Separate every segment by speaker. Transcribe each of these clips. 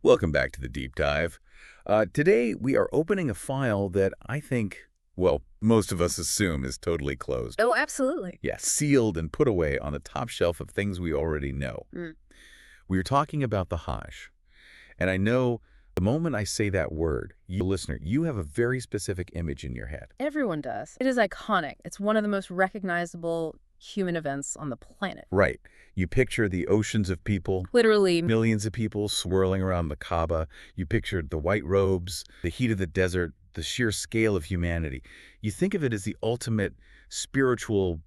Speaker 1: Welcome back to the deep dive. Today, we are opening a file that I think, well, most of us assume is totally closed.
Speaker 2: Oh, absolutely.
Speaker 1: Yeah, sealed and put away on the top shelf of things we already know. We are talking about the Hajj. And I know the moment I say that word, you listener, you have a very specific image in your head.
Speaker 2: Everyone does. It is iconic. It's one of the most recognizable human events on the planet.
Speaker 1: Right. You picture the oceans of people,
Speaker 2: Literally,
Speaker 1: millions of people swirling around the Kaaba. You picture the white robes, the heat of the desert, the sheer scale of humanity. You think of it as the ultimate spiritual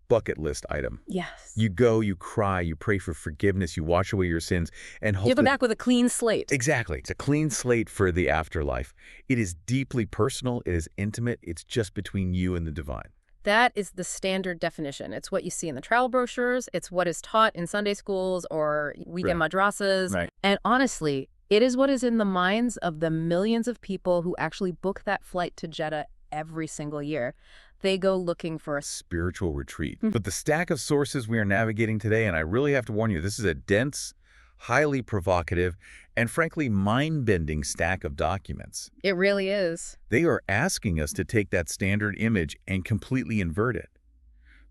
Speaker 1: bucket list item.
Speaker 2: yes.
Speaker 1: You go, you cry, you pray for forgiveness, you wash away your sins, and hope
Speaker 2: You come
Speaker 1: that...
Speaker 2: back with a clean slate.
Speaker 1: Exactly. It's a clean slate for the afterlife. It is deeply personal. It is intimate. It's just between you and the divine.
Speaker 2: That is the standard definition. It's what you see in the travel brochures. It's what is taught in Sunday schools or weekend madrasas.
Speaker 1: Right.
Speaker 2: And honestly, it is what is in the minds of the millions of people who actually book that flight to Jeddah every single year. They go looking for a
Speaker 1: Spiritual retreat. But the stack of sources we are navigating today, and I really have to warn you, this is a dense, highly provocative, and frankly mind-bending stack of documents.
Speaker 2: It really is.
Speaker 1: They are asking us to take that standard image and completely invert it.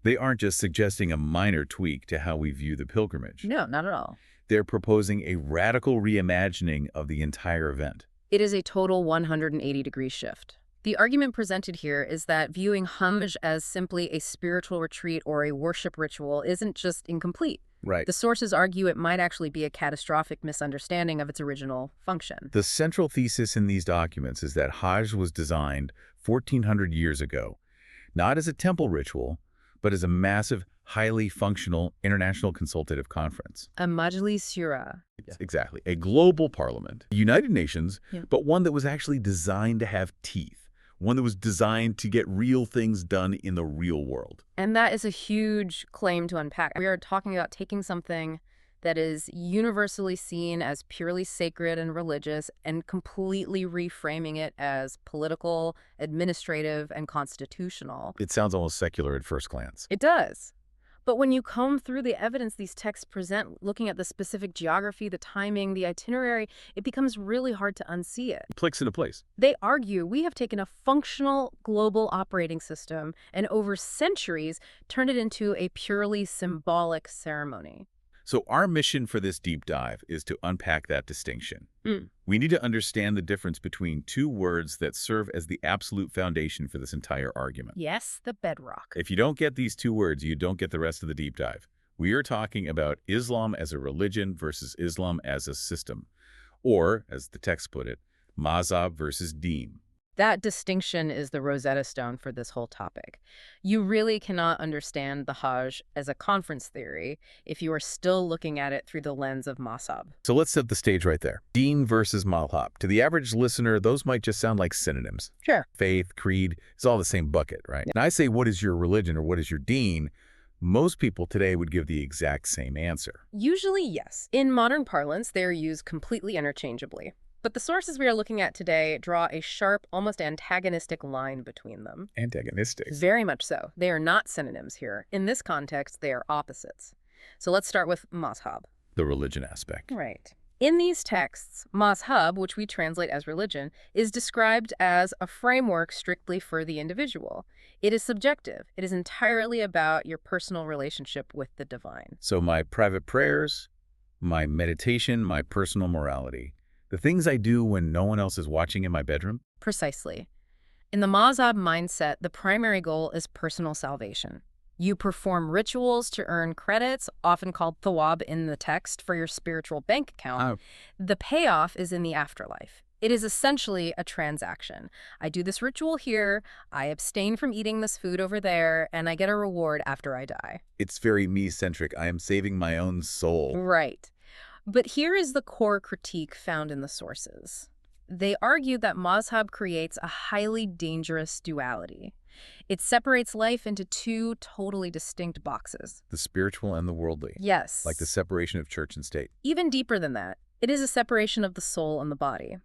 Speaker 1: They aren't just suggesting a minor tweak to how we view the pilgrimage.
Speaker 2: No, not at all.
Speaker 1: They're proposing a radical reimagining of the entire event.
Speaker 2: It is a total 180-degree shift. The argument presented here is that viewing Hajj as simply a spiritual retreat or a worship ritual isn't just incomplete.
Speaker 1: Right.
Speaker 2: The sources argue it might actually be a catastrophic misunderstanding of its original function.
Speaker 1: The central thesis in these documents is that Hajj was designed 1,400 years ago, not as a temple ritual, but as a massive, highly functional international consultative conference.
Speaker 2: A Majlis Shura.
Speaker 1: Exactly. A global parliament, United Nations,
Speaker 2: Yeah.
Speaker 1: but one that was actually designed to have teeth. One that was designed to get real things done in the real world.
Speaker 2: And that is a huge claim to unpack. We are talking about taking something that is universally seen as purely sacred and religious and completely reframing it as political, administrative, and constitutional.
Speaker 1: It sounds almost secular at first glance.
Speaker 2: It does. But when you comb through the evidence these texts present, looking at the specific geography, the timing, the itinerary, it becomes really hard to unsee it.
Speaker 1: It clicks into place.
Speaker 2: They argue we have taken a functional global operating system and over centuries turned it into a purely symbolic ceremony.
Speaker 1: So our mission for this deep dive is to unpack that distinction. We need to understand the difference between two words that serve as the absolute foundation for this entire argument.
Speaker 2: Yes, the bedrock.
Speaker 1: If you don't get these two words, you don't get the rest of the deep dive. We are talking about Islam as a religion versus Islam as a system. Or, as the text put it, mazhab versus deen.
Speaker 2: That distinction is the Rosetta Stone for this whole topic. You really cannot understand the Hajj as a conference theory if you are still looking at it through the lens of mazhab.
Speaker 1: So let's set the stage right there. Deen versus mazhab. To the average listener, those might just sound like synonyms.
Speaker 2: Sure.
Speaker 1: Faith, creed, it's all the same bucket, right? And I say, what is your religion or what is your deen? Most people today would give the exact same answer.
Speaker 2: Usually, yes. In modern parlance, they are used completely interchangeably. But the sources we are looking at today draw a sharp, almost antagonistic line between them.
Speaker 1: Antagonistic.
Speaker 2: Very much so. They are not synonyms here. In this context, they are opposites. So let's start with mazhab.
Speaker 1: The religion aspect.
Speaker 2: Right. In these texts, mazhab, which we translate as religion, is described as a framework strictly for the individual. It is subjective. It is entirely about your personal relationship with the divine.
Speaker 1: So my private prayers, my meditation, my personal morality. The things I do when no one else is watching in my bedroom?
Speaker 2: Precisely. In the mazhab mindset, the primary goal is personal salvation. You perform rituals to earn credits, often called thawab in the text, for your spiritual bank account. The payoff is in the afterlife. It is essentially a transaction. I do this ritual here, I abstain from eating this food over there, and I get a reward after I die.
Speaker 1: It's very me-centric. I am saving my own soul.
Speaker 2: Right. But here is the core critique found in the sources. They argue that mazhab creates a highly dangerous duality. It separates life into two totally distinct boxes.
Speaker 1: The spiritual and the worldly.
Speaker 2: Yes.
Speaker 1: Like the separation of church and state.
Speaker 2: Even deeper than that, it is a separation of the soul and the body.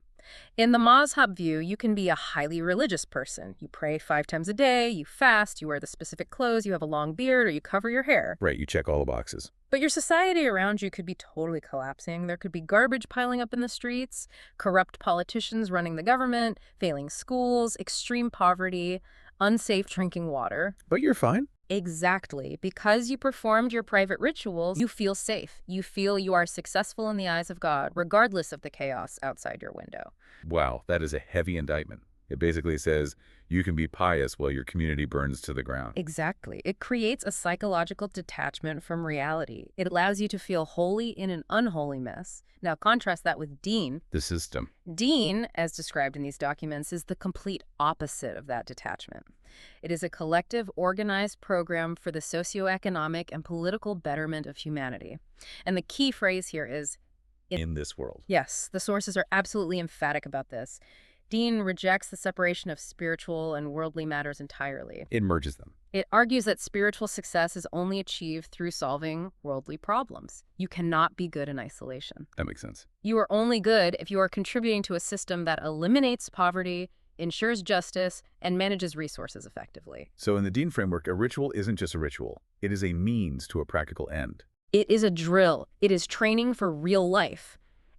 Speaker 2: In the mazhab view, you can be a highly religious person. You pray 5 times a day, you fast, you wear the specific clothes, you have a long beard, or you cover your hair.
Speaker 1: Right, you check all the boxes.
Speaker 2: But your society around you could be totally collapsing. There could be garbage piling up in the streets, corrupt politicians running the government, failing schools, extreme poverty, unsafe drinking water.
Speaker 1: But you're fine.
Speaker 2: Exactly. Because you performed your private rituals, you feel safe. You feel you are successful in the eyes of God, regardless of the chaos outside your window.
Speaker 1: Wow, that is a heavy indictment. It basically says you can be pious while your community burns to the ground.
Speaker 2: Exactly. It creates a psychological detachment from reality. It allows you to feel holy in an unholy mess. Now contrast that with Deen.
Speaker 1: The system.
Speaker 2: Deen, as described in these documents, is the complete opposite of that detachment. It is a collective, organized program for the socioeconomic and political betterment of humanity. And the key phrase here is,
Speaker 1: In this world.
Speaker 2: yes, the sources are absolutely emphatic about this. Deen rejects the separation of spiritual and worldly matters entirely.
Speaker 1: It merges them.
Speaker 2: It argues that spiritual success is only achieved through solving worldly problems. You cannot be good in isolation.
Speaker 1: That makes sense.
Speaker 2: You are only good if you are contributing to a system that eliminates poverty, ensures justice, and manages resources effectively.
Speaker 1: So in the Deen framework, a ritual isn't just a ritual. It is a means to a practical end.
Speaker 2: It is a drill. It is training for real life.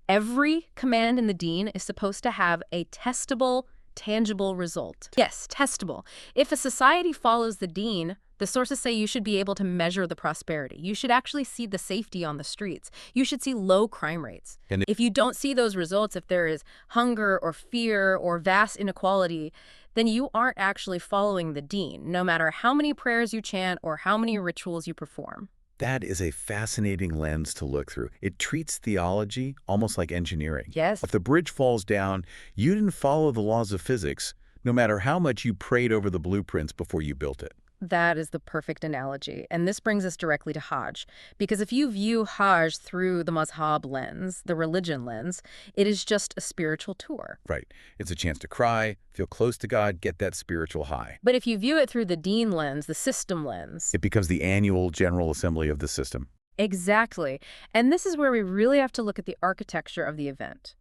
Speaker 2: Every command in the Deen is supposed to have a testable, tangible result. Yes, testable. If a society follows the Deen, the sources say you should be able to measure the prosperity. You should actually see the safety on the streets. You should see low crime rates.
Speaker 1: And
Speaker 2: if you don't see those results, if there is hunger or fear or vast inequality, then you aren't actually following the Deen, no matter how many prayers you chant or how many rituals you perform.
Speaker 1: that is a fascinating lens to look through. It treats theology almost like engineering.
Speaker 2: Yes.
Speaker 1: If the bridge falls down, you didn't follow the laws of physics, no matter how much you prayed over the blueprints before you built it.
Speaker 2: That is the perfect analogy. And this brings us directly to Hajj. Because if you view Hajj through the mazhab lens, the religion lens, it is just a spiritual tour.
Speaker 1: Right. It's a chance to cry, feel close to God, get that spiritual high.
Speaker 2: But if you view it through the Deen lens, the system lens.
Speaker 1: It becomes the annual General Assembly of the system.
Speaker 2: Exactly. And this is where we really have to look at the architecture of the event.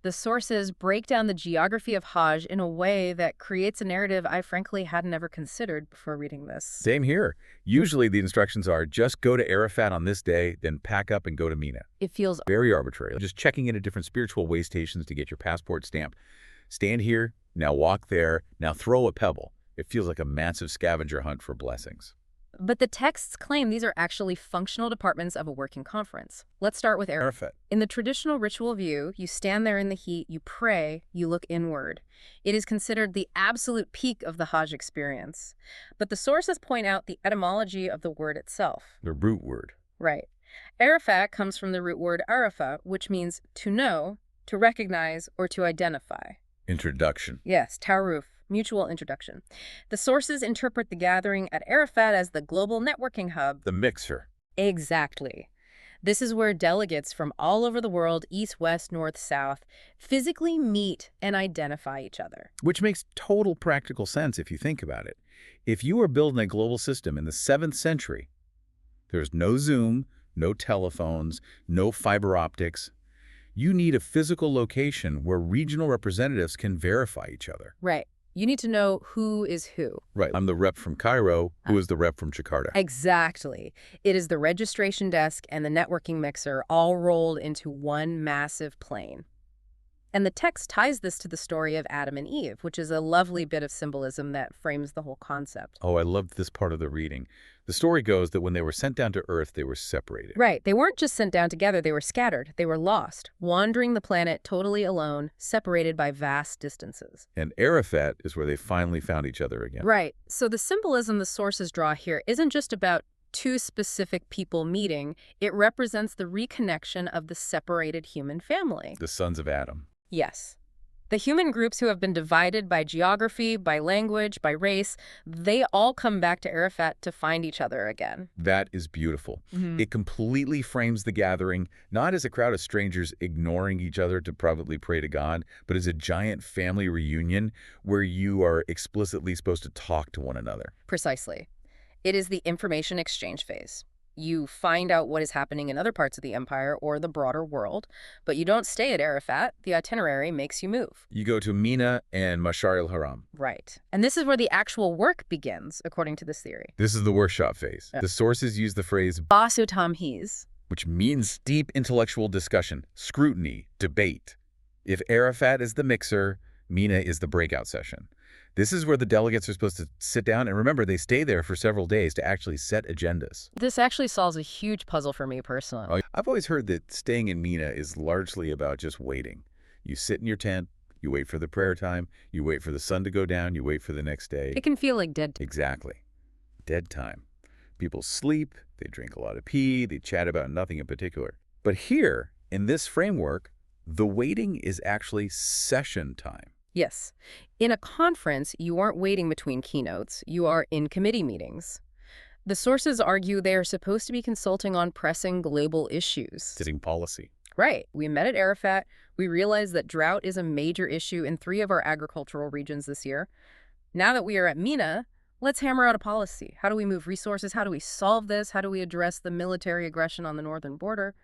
Speaker 2: The sources break down the geography of Hajj in a way that creates a narrative I frankly hadn't ever considered before reading this.
Speaker 1: Same here. Usually the instructions are just go to Arafat on this day, then pack up and go to Mina.
Speaker 2: It feels
Speaker 1: Very arbitrary. Just checking into different spiritual way stations to get your passport stamped. Stand here, now walk there, now throw a pebble. It feels like a massive scavenger hunt for blessings.
Speaker 2: But the texts claim these are actually functional departments of a working conference. Let's start with Arafat. In the traditional ritual view, you stand there in the heat, you pray, you look inward. It is considered the absolute peak of the Hajj experience. But the sources point out the etymology of the word itself.
Speaker 1: The root word.
Speaker 2: Right. Arafat comes from the root word arafa, which means to know, to recognize, or to identify.
Speaker 1: Introduction.
Speaker 2: Yes, ta'aruf. Mutual introduction. The sources interpret the gathering at Arafat as the global networking hub.
Speaker 1: The mixer.
Speaker 2: Exactly. This is where delegates from all over the world, east, west, north, south, physically meet and identify each other.
Speaker 1: Which makes total practical sense if you think about it. If you are building a global system in the 7th century, there's no Zoom, no telephones, no fiber optics. You need a physical location where regional representatives can verify each other.
Speaker 2: Right. You need to know who is who.
Speaker 1: Right. I'm the rep from Cairo. Who is the rep from Jakarta?
Speaker 2: Exactly. It is the registration desk and the networking mixer all rolled into one massive plane. And the text ties this to the story of Adam and Eve, which is a lovely bit of symbolism that frames the whole concept.
Speaker 1: Oh, I loved this part of the reading. The story goes that when they were sent down to Earth, they were separated.
Speaker 2: Right. They weren't just sent down together. They were scattered. They were lost, wandering the planet totally alone, separated by vast distances.
Speaker 1: And Arafat is where they finally found each other again.
Speaker 2: Right. So the symbolism the sources draw here isn't just about two specific people meeting. It represents the reconnection of the separated human family.
Speaker 1: The sons of Adam.
Speaker 2: Yes. The human groups who have been divided by geography, by language, by race, they all come back to Arafat to find each other again.
Speaker 1: That is beautiful. It completely frames the gathering, not as a crowd of strangers ignoring each other to privately pray to God, but as a giant family reunion where you are explicitly supposed to talk to one another.
Speaker 2: Precisely. It is the information exchange phase. You find out what is happening in other parts of the empire or the broader world, but you don't stay at Arafat. The itinerary makes you move.
Speaker 1: You go to Mina and Mashar al-Haram.
Speaker 2: Right. And this is where the actual work begins, according to this theory.
Speaker 1: This is the workshop phase.
Speaker 2: Yeah.
Speaker 1: The sources use the phrase
Speaker 2: Basu tamhiz,
Speaker 1: which means deep intellectual discussion, scrutiny, debate. If Arafat is the mixer, Mina is the breakout session. This is where the delegates are supposed to sit down, and remember, they stay there for several days to actually set agendas.
Speaker 2: This actually solves a huge puzzle for me personally.
Speaker 1: I've always heard that staying in Mina is largely about just waiting. You sit in your tent, you wait for the prayer time, you wait for the sun to go down, you wait for the next day.
Speaker 2: It can feel like dead time.
Speaker 1: Exactly. Dead time. People sleep, they drink a lot of tea, they chat about nothing in particular. But here, in this framework, the waiting is actually session time.
Speaker 2: Yes. In a conference, you aren't waiting between keynotes. You are in committee meetings. The sources argue they are supposed to be consulting on pressing global issues.
Speaker 1: Setting policy.
Speaker 2: Right. We met at Arafat. We realized that drought is a major issue in 3 of our agricultural regions this year. Now that we are at Mina, let's hammer out a policy. How do we move resources? How do we solve this? How do we address the military aggression on the northern border?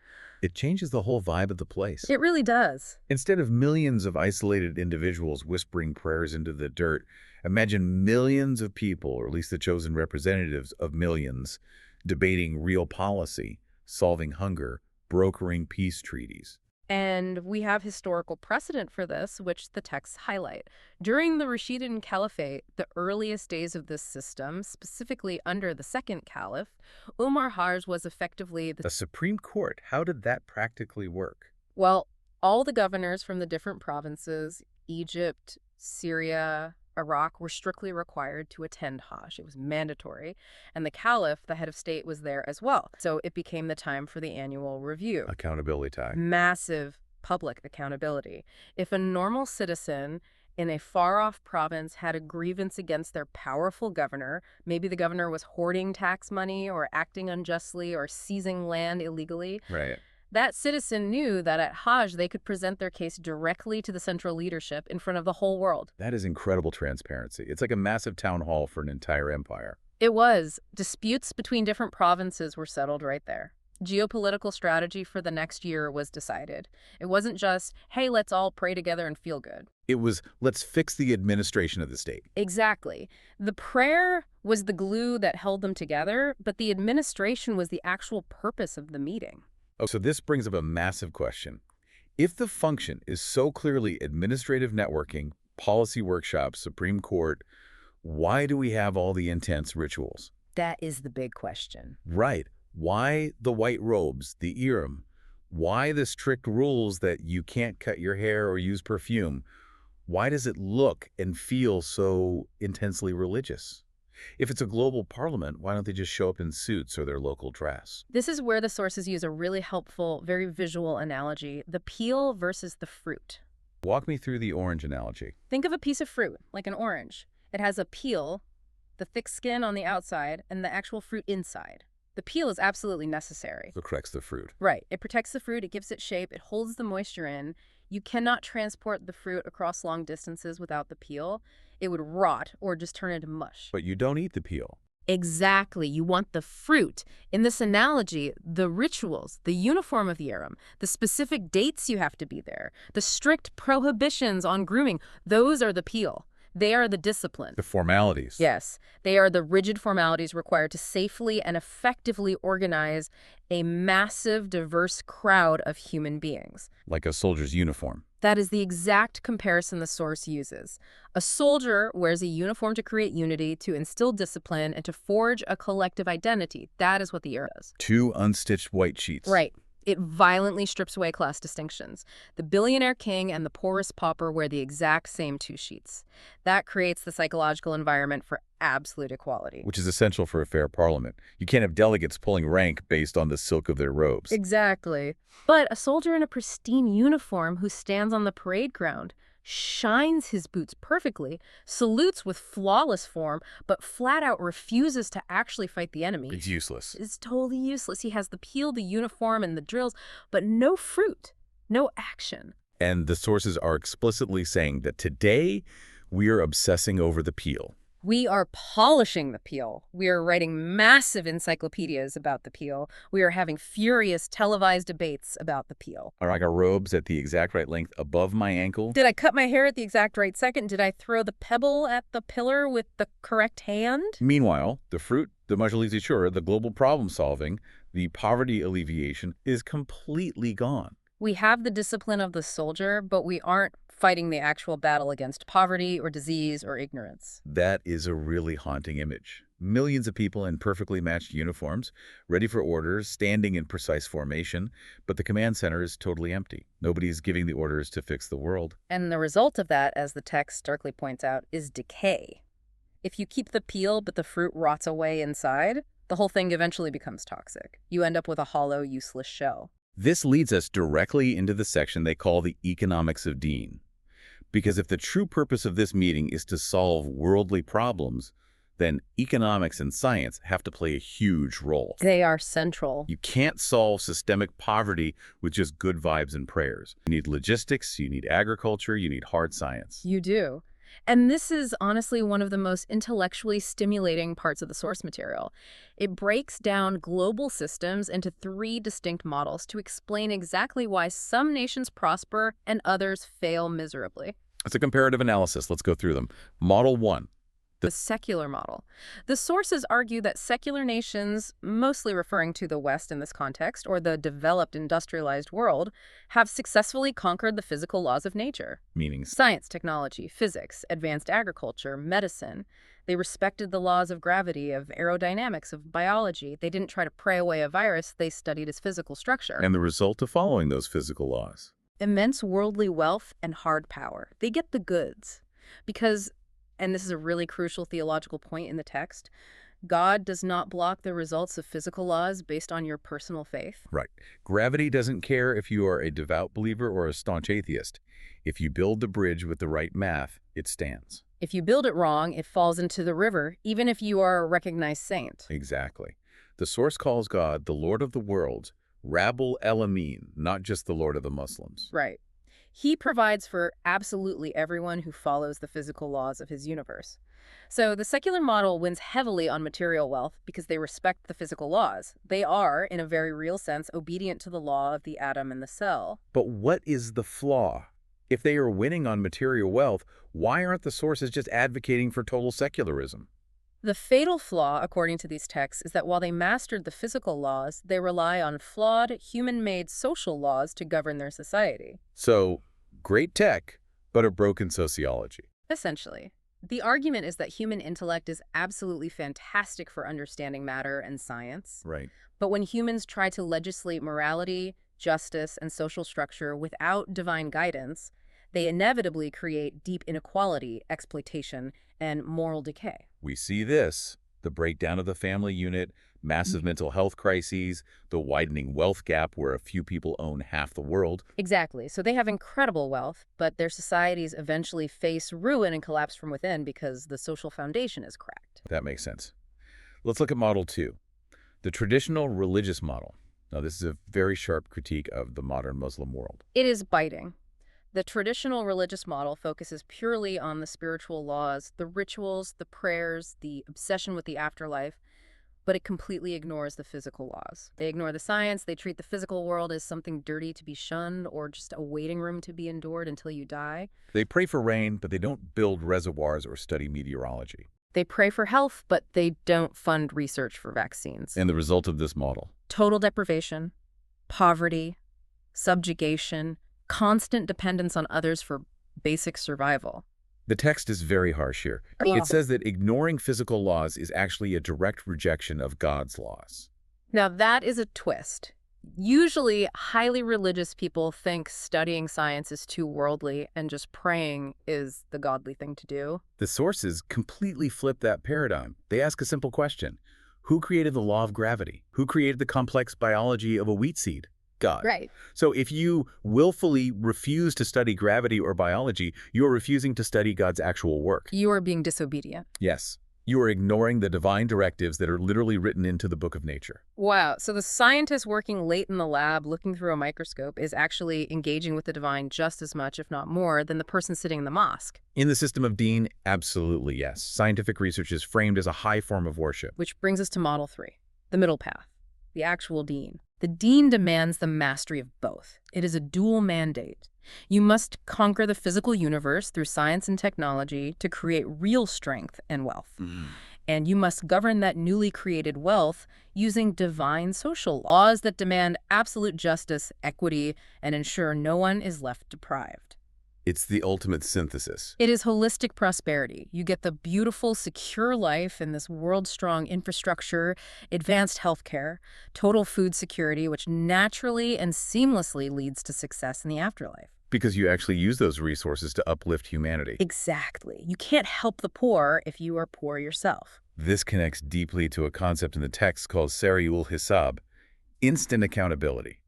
Speaker 1: It changes the whole vibe of the place.
Speaker 2: It really does.
Speaker 1: Instead of millions of isolated individuals whispering prayers into the dirt, imagine millions of people, or at least the chosen representatives of millions, debating real policy, solving hunger, brokering peace treaties.
Speaker 2: And we have historical precedent for this, which the texts highlight. During the Rashidun Caliphate, the earliest days of this system, specifically under the second caliph, Hajj was effectively
Speaker 1: A Supreme Court, how did that practically work?
Speaker 2: well, all the governors from the different provinces, Egypt, Syria, Iraq, were strictly required to attend Hajj. It was mandatory. And the caliph, the head of state, was there as well. So it became the time for the annual review.
Speaker 1: Accountability time.
Speaker 2: Massive public accountability. If a normal citizen in a far-off province had a grievance against their powerful governor, maybe the governor was hoarding tax money or acting unjustly or seizing land illegally,
Speaker 1: Right.
Speaker 2: that citizen knew that at Hajj they could present their case directly to the central leadership in front of the whole world.
Speaker 1: That is incredible transparency. It's like a massive town hall for an entire empire.
Speaker 2: It was. Disputes between different provinces were settled right there. Geopolitical strategy for the next year was decided. It wasn't just, hey, let's all pray together and feel good.
Speaker 1: It was, let's fix the administration of the state.
Speaker 2: Exactly. The prayer was the glue that held them together, but the administration was the actual purpose of the meeting.
Speaker 1: Oh, so this brings up a massive question. If the function is so clearly administrative networking, policy workshops, Supreme Court, why do we have all the intense rituals?
Speaker 2: That is the big question.
Speaker 1: Right. Why the white robes, the iram? Why the strict rules that you can't cut your hair or use perfume? Why does it look and feel so intensely religious? If it's a global parliament, why don't they just show up in suits or their local dress?
Speaker 2: This is where the sources use a really helpful, very visual analogy, the peel versus the fruit.
Speaker 1: Walk me through the orange analogy.
Speaker 2: Think of a piece of fruit, like an orange. It has a peel, the thick skin on the outside, and the actual fruit inside. The peel is absolutely necessary.
Speaker 1: So corrects the fruit.
Speaker 2: Right. It protects the fruit, it gives it shape, it holds the moisture in. You cannot transport the fruit across long distances without the peel. It would rot or just turn into mush.
Speaker 1: But you don't eat the peel.
Speaker 2: Exactly. You want the fruit. In this analogy, the rituals, the uniform of the Aram, the specific dates you have to be there, the strict prohibitions on grooming, those are the peel. They are the discipline.
Speaker 1: The formalities.
Speaker 2: Yes. They are the rigid formalities required to safely and effectively organize a massive, diverse crowd of human beings.
Speaker 1: Like a soldier's uniform.
Speaker 2: That is the exact comparison the source uses. A soldier wears a uniform to create unity, to instill discipline, and to forge a collective identity. That is what the era is.
Speaker 1: 2 unstitched white sheets.
Speaker 2: Right. It violently strips away class distinctions. The billionaire king and the poorest pauper wear the exact same 2 sheets. That creates the psychological environment for absolute equality.
Speaker 1: Which is essential for a fair parliament. You can't have delegates pulling rank based on the silk of their robes.
Speaker 2: Exactly. But a soldier in a pristine uniform who stands on the parade ground, shines his boots perfectly, salutes with flawless form, but flat out refuses to actually fight the enemy.
Speaker 1: It's useless.
Speaker 2: It's totally useless. He has the peel, the uniform, and the drills, but no fruit, no action.
Speaker 1: And the sources are explicitly saying that today we are obsessing over the peel.
Speaker 2: We are polishing the peel. We are writing massive encyclopedias about the peel. We are having furious televised debates about the peel.
Speaker 1: Are I got robes at the exact right length above my ankle?
Speaker 2: Did I cut my hair at the exact right second? Did I throw the pebble at the pillar with the correct hand?
Speaker 1: Meanwhile, the fruit, the Majlis Shura, the global problem solving, the poverty alleviation is completely gone.
Speaker 2: We have the discipline of the soldier, but we aren't fighting the actual battle against poverty or disease or ignorance.
Speaker 1: That is a really haunting image. Millions of people in perfectly matched uniforms, ready for orders, standing in precise formation, but the command center is totally empty. Nobody's giving the orders to fix the world.
Speaker 2: And the result of that, as the text starkly points out, is decay. If you keep the peel but the fruit rots away inside, the whole thing eventually becomes toxic. You end up with a hollow, useless shell.
Speaker 1: This leads us directly into the section they call the economics of Deen. Because if the true purpose of this meeting is to solve worldly problems, then economics and science have to play a huge role.
Speaker 2: They are central.
Speaker 1: You can't solve systemic poverty with just good vibes and prayers. You need logistics, you need agriculture, you need hard science.
Speaker 2: You do. And this is honestly one of the most intellectually stimulating parts of the source material. It breaks down global systems into 3 distinct models to explain exactly why some nations prosper and others fail miserably.
Speaker 1: It's a comparative analysis. Let's go through them. Model 1.
Speaker 2: The secular model. The sources argue that secular nations, mostly referring to the West in this context, or the developed industrialized world, have successfully conquered the physical laws of nature.
Speaker 1: Meaning
Speaker 2: Science, technology, physics, advanced agriculture, medicine. They respected the laws of gravity, of aerodynamics, of biology. They didn't try to pray away a virus. They studied its physical structure.
Speaker 1: and the result of following those physical laws.
Speaker 2: Immense worldly wealth and hard power. They get the goods. Because, and this is a really crucial theological point in the text, God does not block the results of physical laws based on your personal faith.
Speaker 1: Right. Gravity doesn't care if you are a devout believer or a staunch atheist. If you build the bridge with the right math, it stands.
Speaker 2: If you build it wrong, it falls into the river, even if you are a recognized saint.
Speaker 1: Exactly. The source calls God the Lord of the worlds, Rabbul Alamin, not just the Lord of the Muslims.
Speaker 2: Right. He provides for absolutely everyone who follows the physical laws of his universe. So the secular model wins heavily on material wealth because they respect the physical laws. They are, in a very real sense, obedient to the law of the atom and the cell.
Speaker 1: But what is the flaw? If they are winning on material wealth, why aren't the sources just advocating for total secularism?
Speaker 2: The fatal flaw, according to these texts, is that while they mastered the physical laws, they rely on flawed, human-made social laws to govern their society.
Speaker 1: So, great tech, but a broken sociology.
Speaker 2: Essentially. The argument is that human intellect is absolutely fantastic for understanding matter and science.
Speaker 1: Right.
Speaker 2: But when humans try to legislate morality, justice, and social structure without divine guidance, they inevitably create deep inequality, exploitation, and moral decay.
Speaker 1: We see this, the breakdown of the family unit, massive mental health crises, the widening wealth gap where a few people own half the world.
Speaker 2: Exactly. So they have incredible wealth, but their societies eventually face ruin and collapse from within because the social foundation is cracked.
Speaker 1: That makes sense. Let's look at Model 2, the traditional religious model. Now, this is a very sharp critique of the modern Muslim world.
Speaker 2: It is biting. The traditional religious model focuses purely on the spiritual laws, the rituals, the prayers, the obsession with the afterlife, but it completely ignores the physical laws. They ignore the science, they treat the physical world as something dirty to be shunned or just a waiting room to be endured until you die.
Speaker 1: They pray for rain, but they don't build reservoirs or study meteorology.
Speaker 2: They pray for health, but they don't fund research for vaccines.
Speaker 1: And the result of this model?
Speaker 2: Total deprivation, poverty, subjugation, constant dependence on others for basic survival.
Speaker 1: The text is very harsh here. It says that ignoring physical laws is actually a direct rejection of God's laws.
Speaker 2: Now that is a twist. Usually, highly religious people think studying science is too worldly and just praying is the godly thing to do.
Speaker 1: The sources completely flip that paradigm. They ask a simple question. Who created the law of gravity? Who created the complex biology of a wheat seed? God.
Speaker 2: Right.
Speaker 1: So if you willfully refuse to study gravity or biology, you're refusing to study God's actual work.
Speaker 2: You are being disobedient.
Speaker 1: Yes. You are ignoring the divine directives that are literally written into the book of nature.
Speaker 2: Wow, so the scientist working late in the lab looking through a microscope is actually engaging with the divine just as much, if not more, than the person sitting in the mosque.
Speaker 1: In the system of Deen, absolutely yes. Scientific research is framed as a high form of worship.
Speaker 2: Which brings us to Model 3, the middle path, the actual Deen. The Deen demands the mastery of both. It is a dual mandate. You must conquer the physical universe through science and technology to create real strength and wealth. And you must govern that newly created wealth using divine social laws that demand absolute justice, equity, and ensure no one is left deprived.
Speaker 1: It's the ultimate synthesis.
Speaker 2: It is holistic prosperity. You get the beautiful, secure life in this world-strong infrastructure, advanced healthcare, total food security, which naturally and seamlessly leads to success in the afterlife.
Speaker 1: Because you actually use those resources to uplift humanity.
Speaker 2: Exactly. You can't help the poor if you are poor yourself.
Speaker 1: This connects deeply to a concept in the text called Sari'ul Hisab, instant accountability.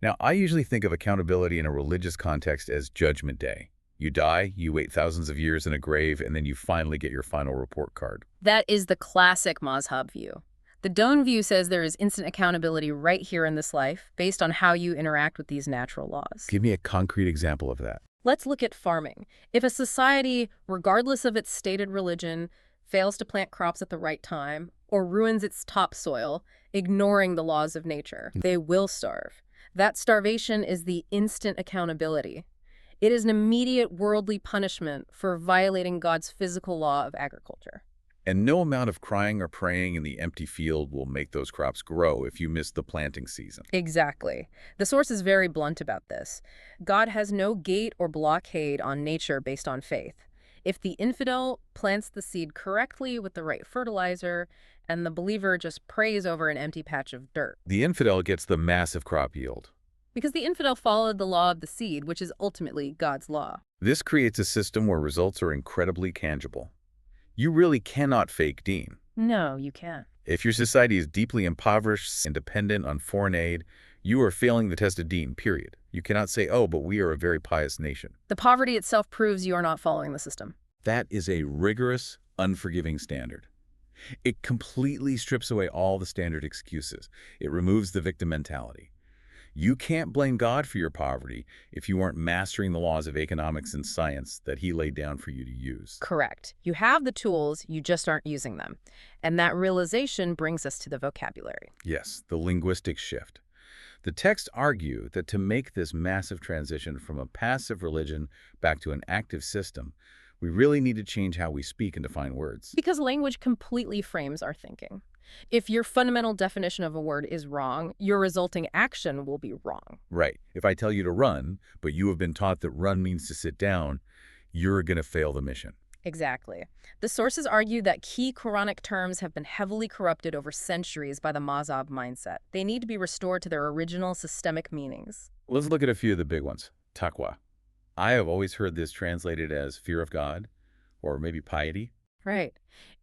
Speaker 1: Now, I usually think of accountability in a religious context as Judgment Day. You die, you wait thousands of years in a grave, and then you finally get your final report card.
Speaker 2: That is the classic mazhab view. The Doan view says there is instant accountability right here in this life based on how you interact with these natural laws.
Speaker 1: Give me a concrete example of that.
Speaker 2: Let's look at farming. If a society, regardless of its stated religion, fails to plant crops at the right time or ruins its topsoil, ignoring the laws of nature, they will starve. That starvation is the instant accountability. It is an immediate worldly punishment for violating God's physical law of agriculture.
Speaker 1: And no amount of crying or praying in the empty field will make those crops grow if you miss the planting season.
Speaker 2: Exactly. The source is very blunt about this. God has no gate or blockade on nature based on faith. If the infidel plants the seed correctly with the right fertilizer, and the believer just prays over an empty patch of dirt.
Speaker 1: The infidel gets the massive crop yield.
Speaker 2: Because the infidel followed the law of the seed, which is ultimately God's law.
Speaker 1: This creates a system where results are incredibly tangible. You really cannot fake Deen.
Speaker 2: No, you can't.
Speaker 1: If your society is deeply impoverished and dependent on foreign aid, you are failing the test of Deen, period. You cannot say, oh, but we are a very pious nation.
Speaker 2: The poverty itself proves you are not following the system.
Speaker 1: That is a rigorous, unforgiving standard. It completely strips away all the standard excuses. It removes the victim mentality. You can't blame God for your poverty if you aren't mastering the laws of economics and science that he laid down for you to use.
Speaker 2: Correct. You have the tools, you just aren't using them. And that realization brings us to the vocabulary.
Speaker 1: Yes, the linguistic shift. The texts argue that to make this massive transition from a passive religion back to an active system, we really need to change how we speak and define words.
Speaker 2: Because language completely frames our thinking. If your fundamental definition of a word is wrong, your resulting action will be wrong.
Speaker 1: Right. If I tell you to run, but you have been taught that run means to sit down, you're going to fail the mission.
Speaker 2: Exactly. The sources argue that key Quranic terms have been heavily corrupted over centuries by the mazhab mindset. They need to be restored to their original systemic meanings.
Speaker 1: Let's look at a few of the big ones. Taqwa. I have always heard this translated as fear of God, or maybe piety.
Speaker 2: Right.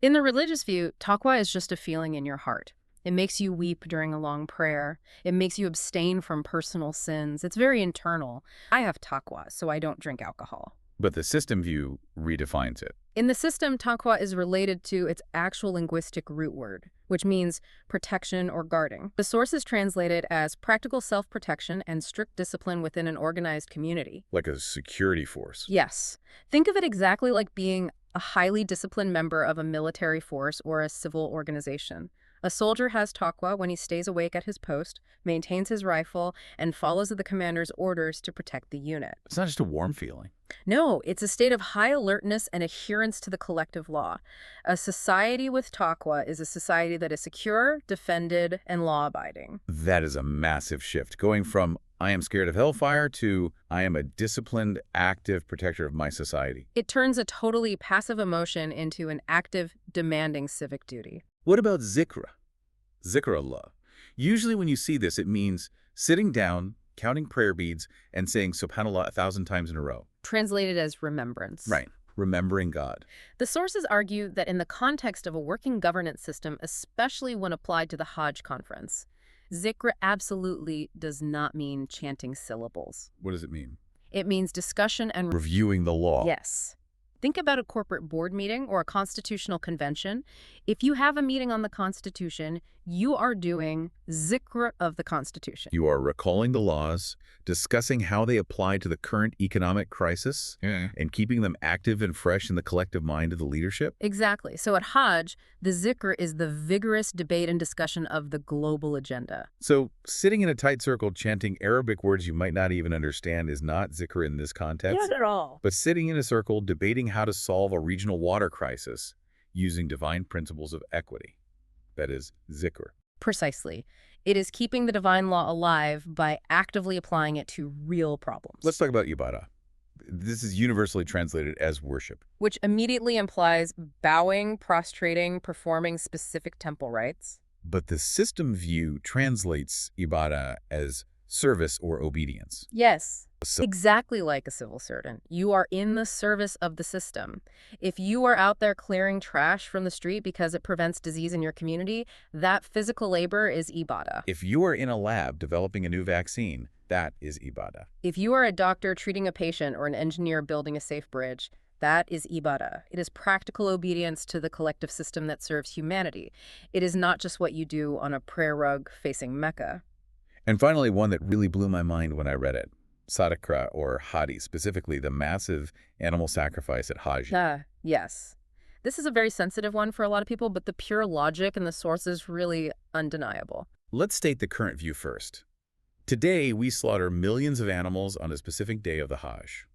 Speaker 2: In the religious view, taqwa is just a feeling in your heart. It makes you weep during a long prayer. It makes you abstain from personal sins. It's very internal. I have taqwa, so I don't drink alcohol.
Speaker 1: But the system view redefines it.
Speaker 2: In the system, taqwa is related to its actual linguistic root word, which means protection or guarding. The sources translate it as practical self-protection and strict discipline within an organized community.
Speaker 1: Like a security force.
Speaker 2: Yes. Think of it exactly like being a highly disciplined member of a military force or a civil organization. A soldier has taqwa when he stays awake at his post, maintains his rifle, and follows the commander's orders to protect the unit.
Speaker 1: It's not just a warm feeling.
Speaker 2: No, it's a state of high alertness and adherence to the collective law. A society with taqwa is a society that is secure, defended, and law-abiding.
Speaker 1: That is a massive shift, going from I am scared of hellfire to I am a disciplined, active protector of my society.
Speaker 2: It turns a totally passive emotion into an active, demanding civic duty.
Speaker 1: What about zikr? Zikr Allah. Usually when you see this, it means sitting down, counting prayer beads, and saying subhanallah 1,000 times in a row.
Speaker 2: Translated as remembrance.
Speaker 1: Right. Remembering God.
Speaker 2: The sources argue that in the context of a working governance system, especially when applied to the Hajj conference, zikr absolutely does not mean chanting syllables.
Speaker 1: What does it mean?
Speaker 2: It means discussion and
Speaker 1: Reviewing the law.
Speaker 2: Yes. Think about a corporate board meeting or a constitutional convention. If you have a meeting on the Constitution, you are doing zikr of the Constitution.
Speaker 1: You are recalling the laws, discussing how they apply to the current economic crisis, and keeping them active and fresh in the collective mind of the leadership.
Speaker 2: Exactly. So at Hajj, the zikr is the vigorous debate and discussion of the global agenda.
Speaker 1: So sitting in a tight circle chanting Arabic words you might not even understand is not zikr in this context.
Speaker 2: Not at all.
Speaker 1: But sitting in a circle debating how to solve a regional water crisis using divine principles of equity. That is zikr.
Speaker 2: Precisely. It is keeping the divine law alive by actively applying it to real problems.
Speaker 1: Let's talk about ibadah. This is universally translated as worship.
Speaker 2: Which immediately implies bowing, prostrating, performing specific temple rites.
Speaker 1: But the system view translates ibadah as service or obedience.
Speaker 2: Yes.
Speaker 1: So
Speaker 2: Exactly like a civil servant. You are in the service of the system. If you are out there clearing trash from the street because it prevents disease in your community, that physical labor is ibadah.
Speaker 1: if you are in a lab developing a new vaccine, that is ibadah.
Speaker 2: If you are a doctor treating a patient or an engineer building a safe bridge, that is ibadah. It is practical obedience to the collective system that serves humanity. It is not just what you do on a prayer rug facing Mecca.
Speaker 1: And finally, one that really blew my mind when I read it. Sadaqah or Hadi, specifically the massive animal sacrifice at Hajj.
Speaker 2: Yes. This is a very sensitive one for a lot of people, but the pure logic and the source is really undeniable.
Speaker 1: Let's state the current view first. Today, we slaughter millions of animals on a specific day of the Hajj.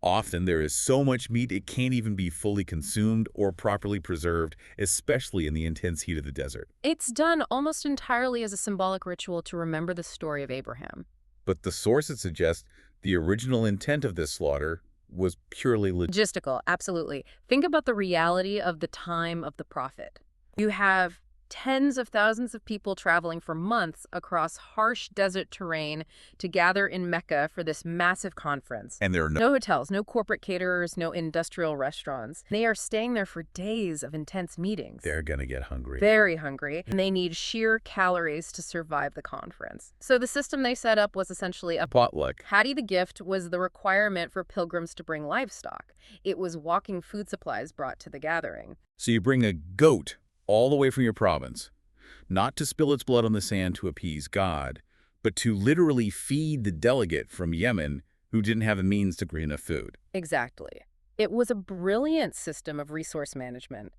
Speaker 1: Often, there is so much meat it can't even be fully consumed or properly preserved, especially in the intense heat of the desert.
Speaker 2: It's done almost entirely as a symbolic ritual to remember the story of Abraham.
Speaker 1: But the sources suggest the original intent of this slaughter was purely
Speaker 2: Logistical, absolutely. Think about the reality of the time of the prophet. You have tens of thousands of people traveling for months across harsh desert terrain to gather in Mecca for this massive conference.
Speaker 1: And there are
Speaker 2: No hotels, no corporate caterers, no industrial restaurants. They are staying there for days of intense meetings.
Speaker 1: They're gonna get hungry.
Speaker 2: Very hungry, and they need sheer calories to survive the conference. So the system they set up was essentially a
Speaker 1: Potluck.
Speaker 2: Hadi the gift was the requirement for pilgrims to bring livestock. It was walking food supplies brought to the gathering.
Speaker 1: So you bring a goat all the way from your province, not to spill its blood on the sand to appease God, but to literally feed the delegate from Yemen who didn't have the means to grow enough food.
Speaker 2: Exactly. It was a brilliant system of resource management.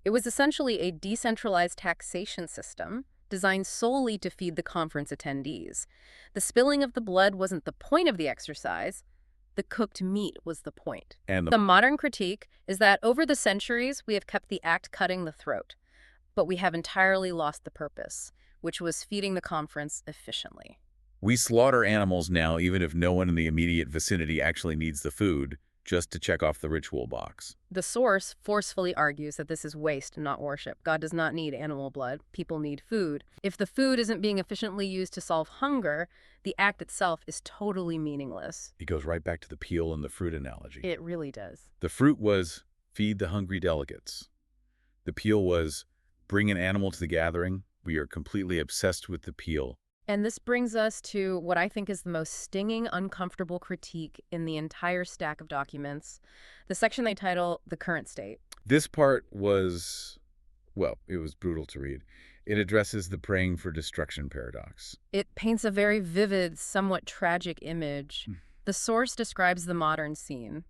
Speaker 2: It was essentially a decentralized taxation system designed solely to feed the conference attendees. The spilling of the blood wasn't the point of the exercise. The cooked meat was the point.
Speaker 1: And
Speaker 2: The modern critique is that over the centuries, we have kept the act cutting the throat, but we have entirely lost the purpose, which was feeding the conference efficiently.
Speaker 1: we slaughter animals now even if no one in the immediate vicinity actually needs the food, just to check off the ritual box.
Speaker 2: The source forcefully argues that this is waste, not worship. God does not need animal blood. People need food. If the food isn't being efficiently used to solve hunger, the act itself is totally meaningless.
Speaker 1: It goes right back to the peel and the fruit analogy.
Speaker 2: It really does.
Speaker 1: The fruit was feed the hungry delegates. The peel was bring an animal to the gathering. We are completely obsessed with the peel.
Speaker 2: And this brings us to what I think is the most stinging, uncomfortable critique in the entire stack of documents, the section they title The Current State.
Speaker 1: This part was, well, it was brutal to read. It addresses the praying for destruction paradox.
Speaker 2: It paints a very vivid, somewhat tragic image. The source describes the modern scene.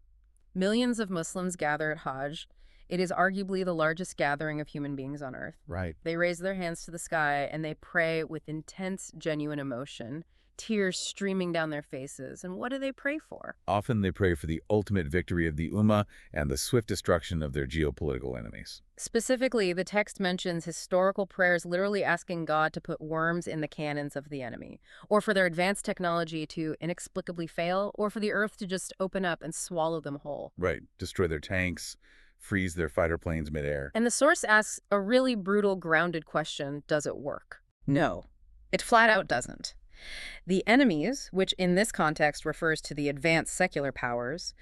Speaker 2: Millions of Muslims gather at Hajj. It is arguably the largest gathering of human beings on earth.
Speaker 1: Right.
Speaker 2: They raise their hands to the sky and they pray with intense, genuine emotion, tears streaming down their faces. And what do they pray for?
Speaker 1: Often they pray for the ultimate victory of the Ummah and the swift destruction of their geopolitical enemies.
Speaker 2: Specifically, the text mentions historical prayers literally asking God to put worms in the cannons of the enemy, or for their advanced technology to inexplicably fail, or for the earth to just open up and swallow them whole.
Speaker 1: Right. Destroy their tanks, freeze their fighter planes midair.
Speaker 2: And the source asks a really brutal, grounded question: does it work? No, it flat out doesn't. The enemies, which in this context refers to the advanced secular powers,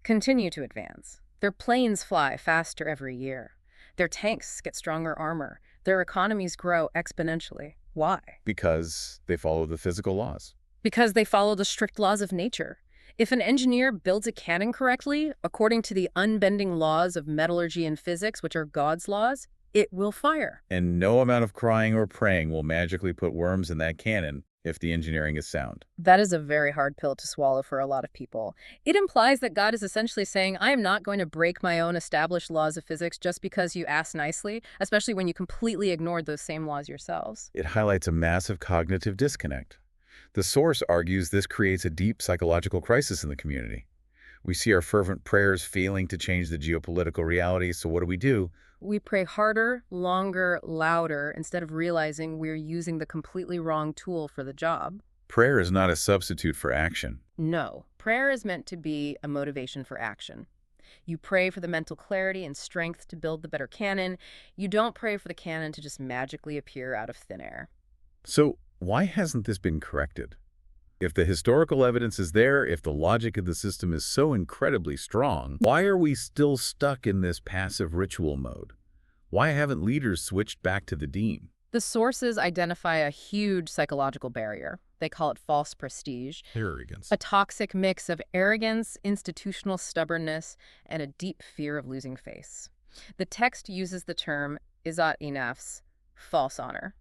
Speaker 2: continue to advance. Their planes fly faster every year. Their tanks get stronger armor. Their economies grow exponentially. Why?
Speaker 1: Because they follow the physical laws.
Speaker 2: Because they follow the strict laws of nature. If an engineer builds a cannon correctly, according to the unbending laws of metallurgy and physics, which are God's laws, it will fire.
Speaker 1: And no amount of crying or praying will magically put worms in that cannon if the engineering is sound.
Speaker 2: That is a very hard pill to swallow for a lot of people. It implies that God is essentially saying, I am not going to break my own established laws of physics just because you asked nicely, especially when you completely ignored those same laws yourselves.
Speaker 1: It highlights a massive cognitive disconnect. The source argues this creates a deep psychological crisis in the community. We see our fervent prayers failing to change the geopolitical reality, so what do?
Speaker 2: We pray harder, longer, louder, instead of realizing we're using the completely wrong tool for the job.
Speaker 1: Prayer is not a substitute for action.
Speaker 2: No, prayer is meant to be a motivation for action. You pray for the mental clarity and strength to build the better cannon. You don't pray for the cannon to just magically appear out of thin air.
Speaker 1: So why hasn't this been corrected? If the historical evidence is there, if the logic of the system is so incredibly strong, why are we still stuck in this passive ritual mode? Why haven't leaders switched back to the deen?
Speaker 2: The sources identify a huge psychological barrier. They call it false prestige,
Speaker 1: Arrogance.
Speaker 2: a toxic mix of arrogance, institutional stubbornness, and a deep fear of losing face. The text uses the term izat nafs, false honor.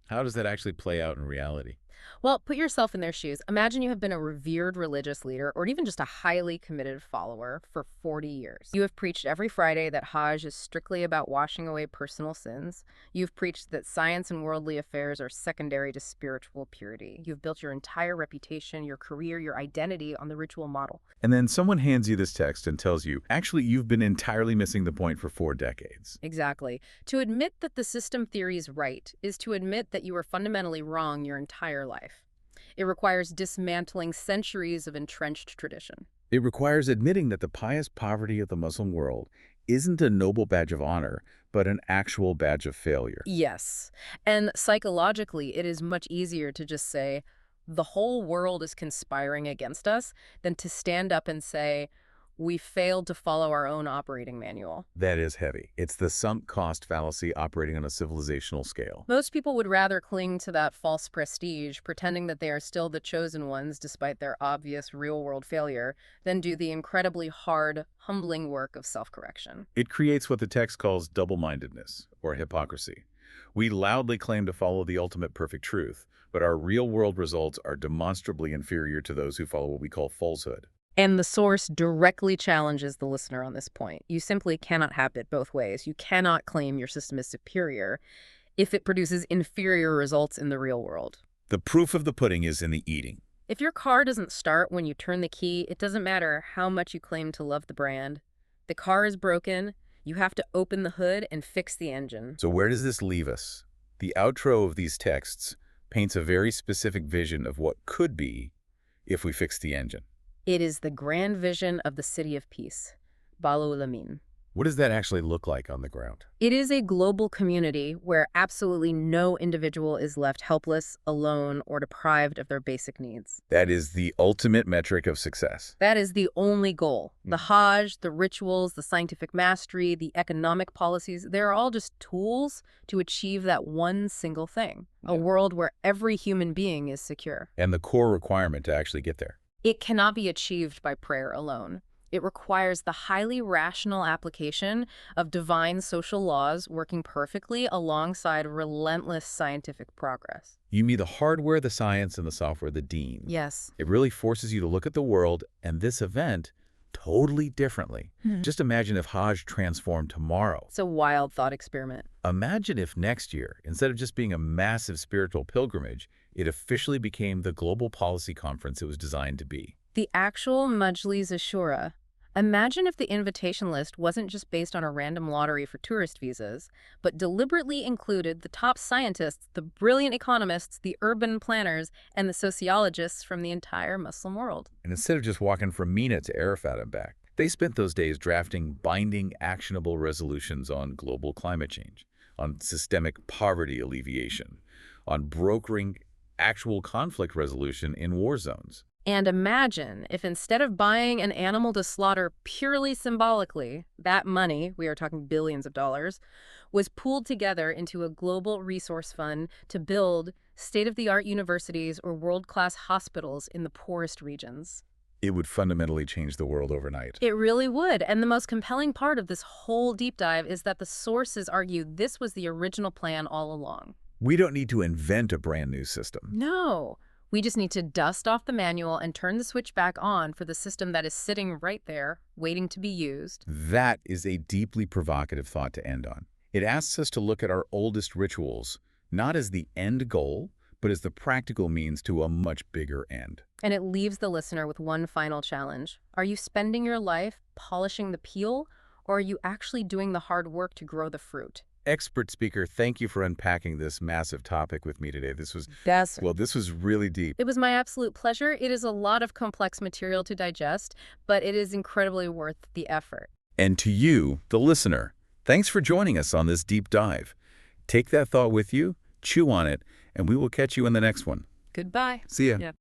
Speaker 1: How does that actually play out in reality?
Speaker 2: Well, put yourself in their shoes. Imagine you have been a revered religious leader or even just a highly committed follower for 40 years. You have preached every Friday that Hajj is strictly about washing away personal sins. You've preached that science and worldly affairs are secondary to spiritual purity. You've built your entire reputation, your career, your identity on the ritual model.
Speaker 1: And then someone hands you this text and tells you, actually, you've been entirely missing the point for 4 decades.
Speaker 2: Exactly. To admit that the system theory is right is to admit that you were fundamentally wrong your entire life. It requires dismantling centuries of entrenched tradition.
Speaker 1: It requires admitting that the pious poverty of the Muslim world isn't a noble badge of honor, but an actual badge of failure.
Speaker 2: Yes. And psychologically, it is much easier to just say, the whole world is conspiring against us, than to stand up and say, we failed to follow our own operating manual.
Speaker 1: That is heavy. It's the sunk cost fallacy operating on a civilizational scale.
Speaker 2: Most people would rather cling to that false prestige, pretending that they are still the chosen ones despite their obvious real-world failure, than do the incredibly hard, humbling work of self-correction.
Speaker 1: It creates what the text calls double-mindedness, or hypocrisy. We loudly claim to follow the ultimate perfect truth, but our real-world results are demonstrably inferior to those who follow what we call falsehood.
Speaker 2: And the source directly challenges the listener on this point. You simply cannot have it both ways. You cannot claim your system is superior if it produces inferior results in the real world.
Speaker 1: The proof of the pudding is in the eating.
Speaker 2: If your car doesn't start when you turn the key, it doesn't matter how much you claim to love the brand. The car is broken. You have to open the hood and fix the engine.
Speaker 1: So where does this leave us? The outro of these texts paints a very specific vision of what could be if we fix the engine.
Speaker 2: It is the grand vision of the city of peace, Balul Amin.
Speaker 1: What does that actually look like on the ground?
Speaker 2: It is a global community where absolutely no individual is left helpless, alone, or deprived of their basic needs.
Speaker 1: That is the ultimate metric of success.
Speaker 2: That is the only goal. The Hajj, the rituals, the scientific mastery, the economic policies, they're all just tools to achieve that one single thing, a world where every human being is secure.
Speaker 1: And the core requirement to actually get there.
Speaker 2: It cannot be achieved by prayer alone. It requires the highly rational application of divine social laws working perfectly alongside relentless scientific progress.
Speaker 1: You mean the hardware, the science, and the software, the deen.
Speaker 2: Yes.
Speaker 1: It really forces you to look at the world and this event totally differently. Just imagine if Hajj transformed tomorrow.
Speaker 2: It's a wild thought experiment.
Speaker 1: Imagine if next year, instead of just being a massive spiritual pilgrimage, it officially became the global policy conference it was designed to be.
Speaker 2: The actual Majlis Ashura. Imagine if the invitation list wasn't just based on a random lottery for tourist visas, but deliberately included the top scientists, the brilliant economists, the urban planners, and the sociologists from the entire Muslim world.
Speaker 1: And instead of just walking from Mina to Arafat and back, they spent those days drafting binding, actionable resolutions on global climate change, on systemic poverty alleviation, on brokering actual conflict resolution in war zones.
Speaker 2: And imagine if instead of buying an animal to slaughter purely symbolically, that money, we are talking billions of dollars, was pooled together into a global resource fund to build state-of-the-art universities or world-class hospitals in the poorest regions.
Speaker 1: It would fundamentally change the world overnight.
Speaker 2: It really would. And the most compelling part of this whole deep dive is that the sources argue this was the original plan all along.
Speaker 1: We don't need to invent a brand new system.
Speaker 2: No. We just need to dust off the manual and turn the switch back on for the system that is sitting right there, waiting to be used.
Speaker 1: That is a deeply provocative thought to end on. It asks us to look at our oldest rituals, not as the end goal, but as the practical means to a much bigger end.
Speaker 2: And it leaves the listener with one final challenge. Are you spending your life polishing the peel, or are you actually doing the hard work to grow the fruit?
Speaker 1: Expert speaker, thank you for unpacking this massive topic with me today. This was really deep.
Speaker 2: It was my absolute pleasure. It is a lot of complex material to digest, but it is incredibly worth the effort.
Speaker 1: And to you, the listener, thanks for joining us on this deep dive. Take that thought with you, chew on it, and we will catch you in the next one.
Speaker 2: Goodbye.
Speaker 1: See ya.
Speaker 2: Yeah.